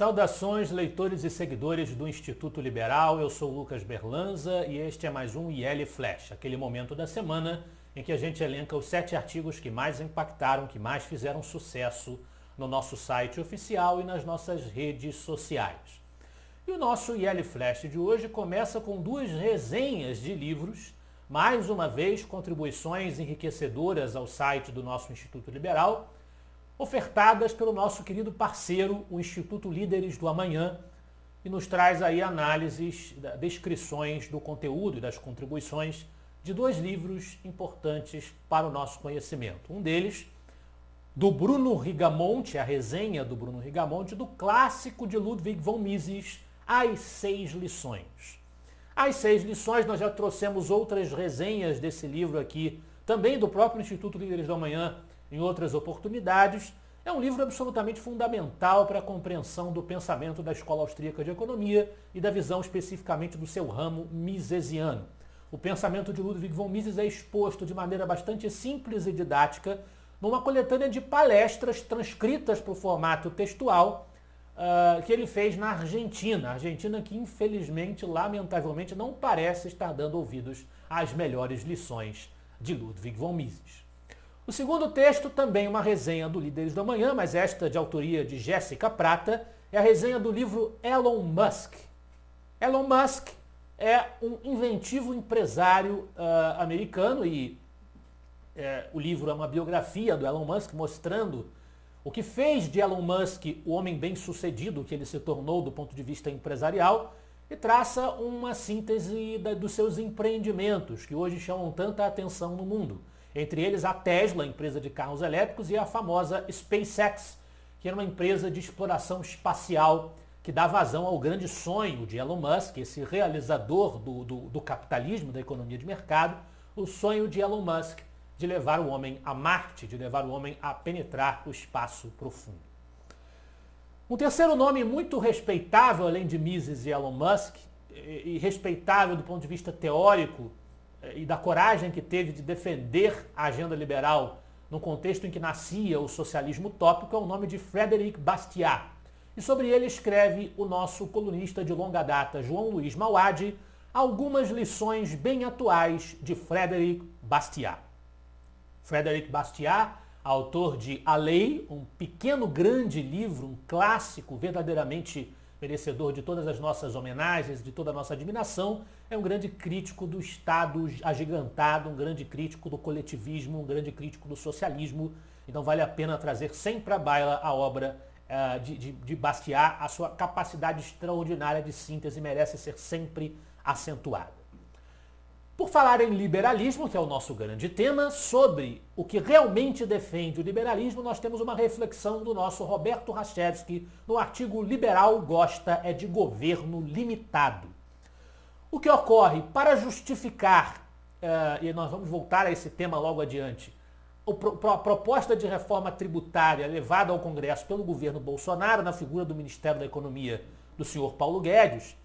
Saudações, leitores e seguidores do Instituto Liberal. Eu sou Lucas Berlanza e este é mais um IL Flash, aquele momento da semana em que a gente elenca os 7 artigos que mais impactaram, que mais fizeram sucesso no nosso site oficial e nas nossas redes sociais. E o nosso IL Flash de hoje começa com 2 resenhas de livros, mais uma vez contribuições enriquecedoras ao site do nosso Instituto Liberal, ofertadas pelo nosso querido parceiro, o Instituto Líderes do Amanhã, e nos traz aí análises, descrições do conteúdo e das contribuições de 2 livros importantes para o nosso conhecimento. Um deles, do Bruno Rigamonti, a resenha do Bruno Rigamonti, do clássico de Ludwig von Mises, As 6 Lições. As 6 Lições, nós já trouxemos outras resenhas desse livro aqui, também do próprio Instituto Líderes do Amanhã, em outras oportunidades. É um livro absolutamente fundamental para a compreensão do pensamento da Escola Austríaca de Economia e da visão especificamente do seu ramo misesiano. O pensamento de Ludwig von Mises é exposto de maneira bastante simples e didática numa coletânea de palestras transcritas para o formato textual que ele fez na Argentina. A Argentina que, infelizmente, lamentavelmente, não parece estar dando ouvidos às melhores lições de Ludwig von Mises. O segundo texto, também uma resenha do Líderes do Amanhã, mas esta de autoria de Jéssica Prata, é a resenha do livro Elon Musk. Elon Musk é um inventivo empresário americano e o livro é uma biografia do Elon Musk mostrando o que fez de Elon Musk o homem bem-sucedido que ele se tornou do ponto de vista empresarial e traça uma síntese dos seus empreendimentos que hoje chamam tanta atenção no mundo. Entre eles a Tesla, empresa de carros elétricos, e a famosa SpaceX, que era uma empresa de exploração espacial que dá vazão ao grande sonho de Elon Musk, esse realizador do capitalismo, da economia de mercado, o sonho de Elon Musk de levar o homem a Marte, de levar o homem a penetrar o espaço profundo. Um terceiro nome muito respeitável, além de Mises e Elon Musk, e respeitável do ponto de vista teórico, e da coragem que teve de defender a agenda liberal no contexto em que nascia o socialismo utópico, é o nome de Frédéric Bastiat. E sobre ele escreve o nosso colunista de longa data, João Luiz Mauad, algumas lições bem atuais de Frédéric Bastiat. Frédéric Bastiat, autor de A Lei, um pequeno grande livro, um clássico verdadeiramente merecedor de todas as nossas homenagens, de toda a nossa admiração, é um grande crítico do Estado agigantado, um grande crítico do coletivismo, um grande crítico do socialismo. Então vale a pena trazer sempre à baila a obra de Bastiat. A sua capacidade extraordinária de síntese merece ser sempre acentuada. Por falar em liberalismo, que é o nosso grande tema, sobre o que realmente defende o liberalismo, nós temos uma reflexão do nosso Roberto Rachevsky no artigo Liberal Gosta é de Governo Limitado. O que ocorre para justificar, e nós vamos voltar a esse tema logo adiante, a proposta de reforma tributária levada ao Congresso pelo governo Bolsonaro, na figura do Ministério da Economia do senhor Paulo Guedes,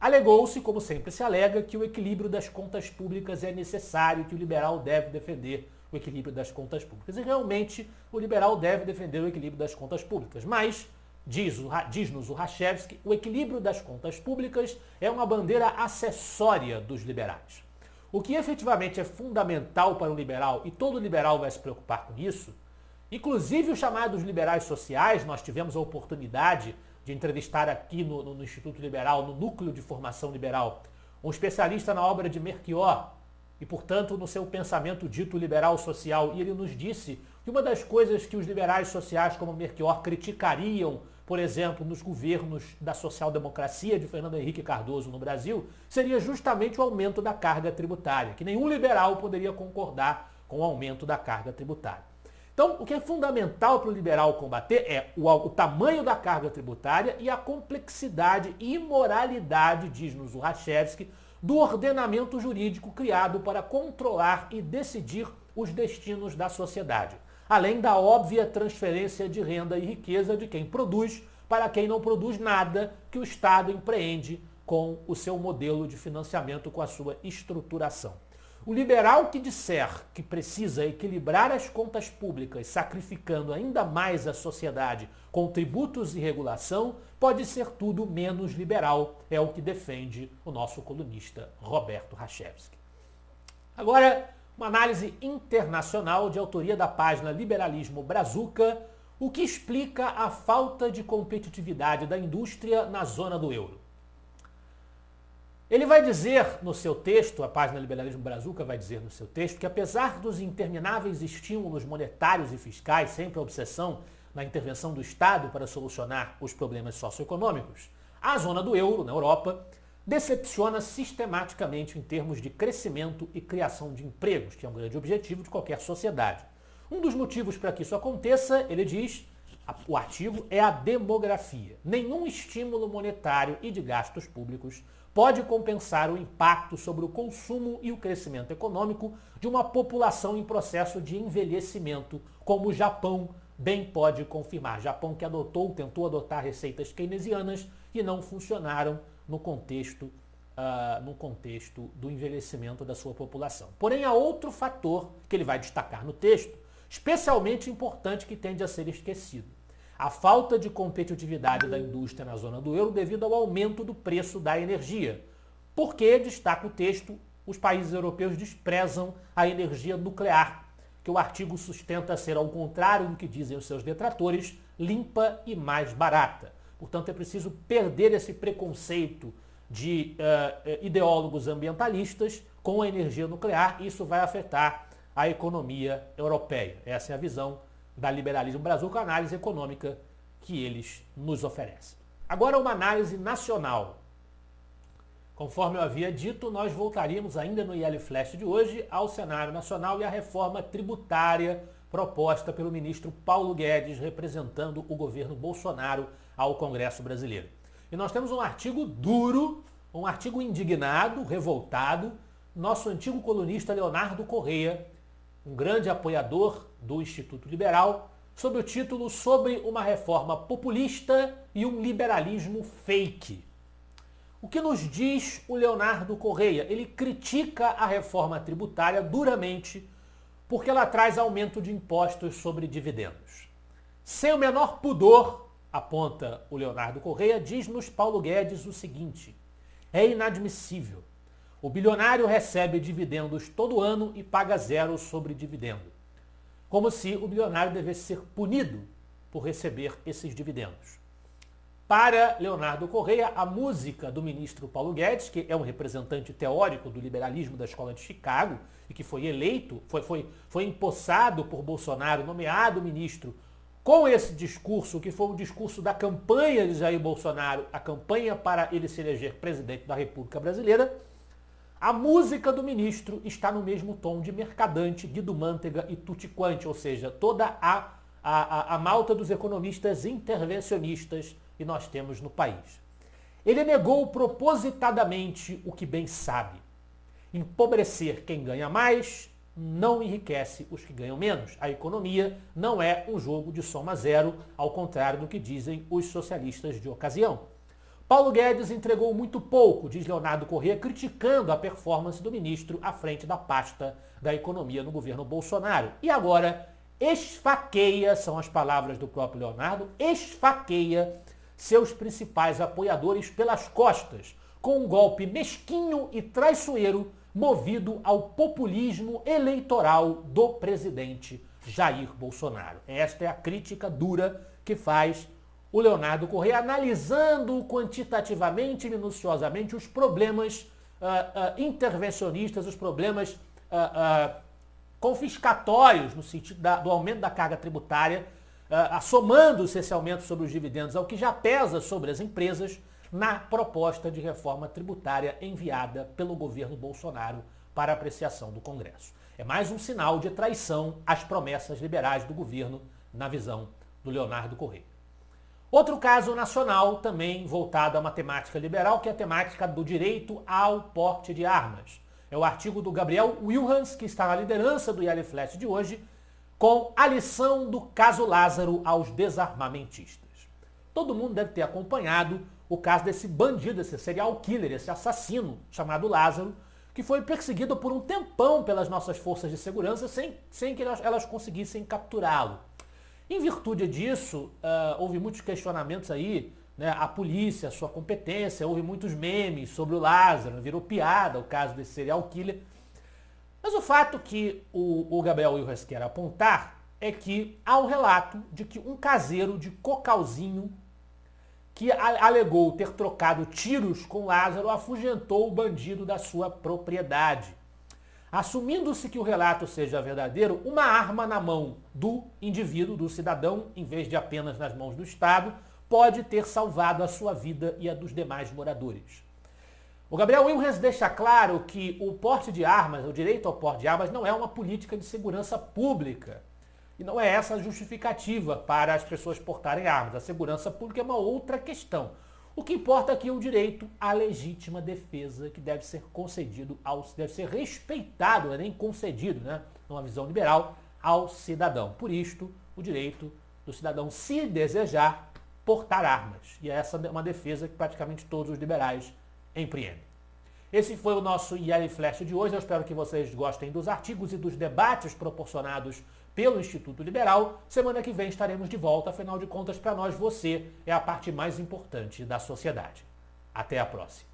alegou-se, como sempre se alega, que o equilíbrio das contas públicas é necessário, que o liberal deve defender o equilíbrio das contas públicas. E realmente o liberal deve defender o equilíbrio das contas públicas. Mas, diz-nos o Rachevsky, o equilíbrio das contas públicas é uma bandeira acessória dos liberais. O que efetivamente é fundamental para o liberal, e todo liberal vai se preocupar com isso, inclusive os chamados liberais sociais, nós tivemos a oportunidade de entrevistar aqui no Instituto Liberal, no Núcleo de Formação Liberal, um especialista na obra de Melchior e, portanto, no seu pensamento dito liberal social. E ele nos disse que uma das coisas que os liberais sociais como Melchior criticariam, por exemplo, nos governos da social-democracia de Fernando Henrique Cardoso no Brasil, seria justamente o aumento da carga tributária, que nenhum liberal poderia concordar com o aumento da carga tributária. Então, o que é fundamental para o liberal combater é o tamanho da carga tributária e a complexidade e imoralidade, diz-nos o Rachevsky, do ordenamento jurídico criado para controlar e decidir os destinos da sociedade, além da óbvia transferência de renda e riqueza de quem produz para quem não produz nada que o Estado empreende com o seu modelo de financiamento, com a sua estruturação. O liberal que disser que precisa equilibrar as contas públicas, sacrificando ainda mais a sociedade com tributos e regulação, pode ser tudo menos liberal, é o que defende o nosso colunista Roberto Rachevski. Agora, uma análise internacional de autoria da página Liberalismo Brazuca, o que explica a falta de competitividade da indústria na zona do euro. Ele vai dizer no seu texto, a página Liberalismo Brazuca vai dizer no seu texto, que apesar dos intermináveis estímulos monetários e fiscais, sempre a obsessão na intervenção do Estado para solucionar os problemas socioeconômicos, a zona do euro, na Europa, decepciona sistematicamente em termos de crescimento e criação de empregos, que é um grande objetivo de qualquer sociedade. Um dos motivos para que isso aconteça, ele diz, o artigo, é a demografia. Nenhum estímulo monetário e de gastos públicos pode compensar o impacto sobre o consumo e o crescimento econômico de uma população em processo de envelhecimento, como o Japão bem pode confirmar. Japão que tentou adotar receitas keynesianas e não funcionaram no contexto do envelhecimento da sua população. Porém, há outro fator que ele vai destacar no texto, especialmente importante, que tende a ser esquecido. A falta de competitividade da indústria na zona do euro devido ao aumento do preço da energia. Porque, destaca o texto, os países europeus desprezam a energia nuclear, que o artigo sustenta ser, ao contrário do que dizem os seus detratores, limpa e mais barata. Portanto, é preciso perder esse preconceito de ideólogos ambientalistas com a energia nuclear. Isso vai afetar a economia europeia. Essa é a visão da Liberalismo Brazuca, a análise econômica que eles nos oferecem. Agora, uma análise nacional. Conforme eu havia dito, nós voltaríamos ainda no IL Flash de hoje ao cenário nacional e à reforma tributária proposta pelo ministro Paulo Guedes, representando o governo Bolsonaro ao Congresso brasileiro. E nós temos um artigo duro, um artigo indignado, revoltado, nosso antigo colunista Leonardo Correia, um grande apoiador do Instituto Liberal, sob o título Sobre uma reforma populista e um liberalismo fake. O que nos diz o Leonardo Correia? Ele critica a reforma tributária duramente porque ela traz aumento de impostos sobre dividendos. Sem o menor pudor, aponta o Leonardo Correia, diz-nos Paulo Guedes o seguinte: é inadmissível. O bilionário recebe dividendos todo ano e paga zero sobre dividendo. Como se o bilionário devesse ser punido por receber esses dividendos. Para Leonardo Correia, a música do ministro Paulo Guedes, que é um representante teórico do liberalismo da Escola de Chicago e que foi eleito, foi empossado por Bolsonaro, nomeado ministro, com esse discurso, que foi o discurso da campanha de Jair Bolsonaro, a campanha para ele se eleger presidente da República Brasileira, a música do ministro está no mesmo tom de Mercadante, Guido Mantega e Tutti Quanti, ou seja, toda a malta dos economistas intervencionistas que nós temos no país. Ele negou propositadamente o que bem sabe. Empobrecer quem ganha mais não enriquece os que ganham menos. A economia não é um jogo de soma zero, ao contrário do que dizem os socialistas de ocasião. Paulo Guedes entregou muito pouco, diz Leonardo Corrêa, criticando a performance do ministro à frente da pasta da economia no governo Bolsonaro. E agora esfaqueia, são as palavras do próprio Leonardo, esfaqueia seus principais apoiadores pelas costas, com um golpe mesquinho e traiçoeiro movido ao populismo eleitoral do presidente Jair Bolsonaro. Esta é a crítica dura que faz o Leonardo Corrêa, analisando quantitativamente e minuciosamente os problemas intervencionistas, os problemas confiscatórios, no sentido do aumento da carga tributária, assomando-se esse aumento sobre os dividendos ao que já pesa sobre as empresas na proposta de reforma tributária enviada pelo governo Bolsonaro para apreciação do Congresso. É mais um sinal de traição às promessas liberais do governo, na visão do Leonardo Corrêa. Outro caso nacional, também voltado à matemática liberal, que é a temática do direito ao porte de armas. É o artigo do Gabriel Wilhans, que está na liderança do IL Flash de hoje, com a lição do caso Lázaro aos desarmamentistas. Todo mundo deve ter acompanhado o caso desse bandido, esse serial killer, esse assassino chamado Lázaro, que foi perseguido por um tempão pelas nossas forças de segurança sem que elas conseguissem capturá-lo. Em virtude disso, houve muitos questionamentos aí, né, a polícia, a sua competência, houve muitos memes sobre o Lázaro, virou piada o caso desse serial killer. Mas o fato que o Gabriel Willers quer apontar é que há um relato de que um caseiro de Cocalzinho, que alegou ter trocado tiros com Lázaro, afugentou o bandido da sua propriedade. Assumindo-se que o relato seja verdadeiro, uma arma na mão do indivíduo, do cidadão, em vez de apenas nas mãos do Estado, pode ter salvado a sua vida e a dos demais moradores. O Gabriel Willers deixa claro que o porte de armas, o direito ao porte de armas, não é uma política de segurança pública. E não é essa a justificativa para as pessoas portarem armas. A segurança pública é uma outra questão. O que importa aqui é o direito à legítima defesa, que deve ser concedido, deve ser respeitado, não é nem concedido, né, numa visão liberal, ao cidadão. Por isto, o direito do cidadão, se desejar, portar armas. E essa é uma defesa que praticamente todos os liberais empreendem. Esse foi o nosso IL Flash de hoje. Eu espero que vocês gostem dos artigos e dos debates proporcionados pelo Instituto Liberal. Semana que vem estaremos de volta. Afinal de contas, para nós, você é a parte mais importante da sociedade. Até a próxima.